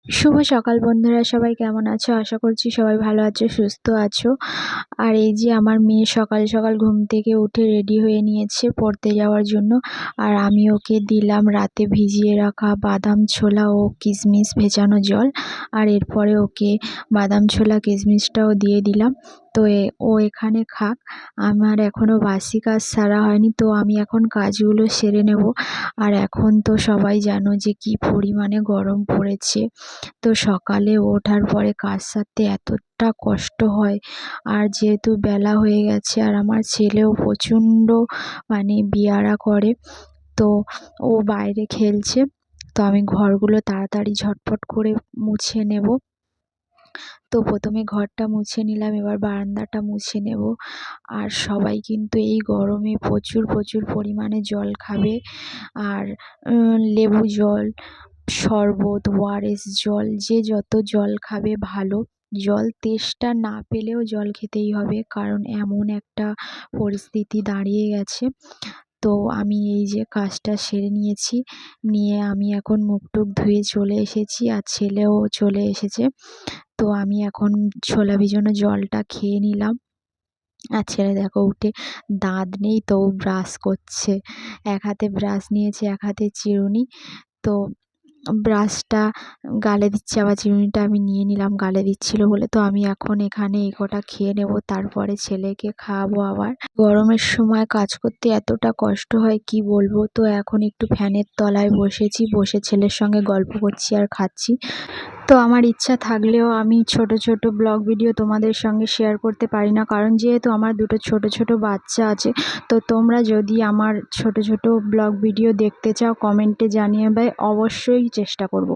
শুভ সকাল বন্ধুরা, সবাই কেমন আছো? আশা করছি সবাই ভালো আছো, সুস্থ আছো। আর এই যে আমার মেয়ে সকাল সকাল ঘুম থেকে উঠে রেডি হয়ে নিয়েছে পড়তে যাওয়ার জন্য। আর আমি ওকে দিলাম রাতে ভিজিয়ে রাখা বাদাম ছোলা ও কিশমিশ ভেজানো জল। আর এরপরে ওকে বাদাম ছোলা কিশমিশটাও দিয়ে দিলাম। তো ও এখানে খাক। আমার এখনও বাসি কাজ সারা হয়নি, তো আমি এখন কাজগুলো সেরে নেব। আর এখন তো সবাই জানো যে কি পরিমাণে গরম পড়েছে। তো সকালে ওঠার পরে কাজ সারতে এতটা কষ্ট হয়। আর যেহেতু বেলা হয়ে গেছে আর আমার ছেলেও প্রচণ্ড বেয়াড়া করে, তো ও বাইরে খেলছে। তো আমি ঘরগুলো তাড়াতাড়ি ঝটপট করে মুছে নেব। তো প্রথমে ঘরটা মুছে নিলাম, এবার বারান্দাটা মুছে নেব। আর সবাই কিন্তু এই গরমে প্রচুর প্রচুর পরিমাণে জল খাবে। আর লেবু জল, শরবত, ওআরএস জল, যে যত জল খাবে ভালো। জল তেষ্টা না পেলেও জল খেতেই হবে, কারণ এমন একটা পরিস্থিতি দাঁড়িয়ে গেছে। তো আমি এই যে কাজটা সেরে নিয়েছি, নিয়ে আমি এখন মুখ টুক ধুয়ে চলে এসেছি আর ছেলেও চলে এসেছে। তো আমি এখন ছোলা ভিজানো জলটা খেয়ে নিলাম। আর ছেলে দেখো উঠে দাঁত নেই, তো ব্রাশ করছে। এক হাতে ব্রাশ নিয়েছে, এক হাতে চিরুনি। তো ব্রাশটা গালে দিচ্ছে, আবার চিরুনিটা আমি নিয়ে নিলাম গালে দিচ্ছিল বলে। তো আমি এখন এখানে এই কটা খেয়ে নেব, তারপরে ছেলেকে খাওয়াবো। আবার গরমের সময় কাজ করতে এতটা কষ্ট হয় কি বলবো। তো এখন একটু ফ্যানের তলায় বসেছি, বসে ছেলের সঙ্গে গল্প করছি আর খাচ্ছি। তো আমার ইচ্ছা থাকলেও আমি ছোট ছোট ব্লগ ভিডিও তোমাদের সঙ্গে শেয়ার করতে পারি না, কারণ যেহেতু আমার দুটো ছোট ছোট বাচ্চা আছে। তো তোমরা যদি আমার ছোট ছোট ব্লগ ভিডিও দেখতে চাও কমেন্টে জানিয়ে, অবশ্যই চেষ্টা করব।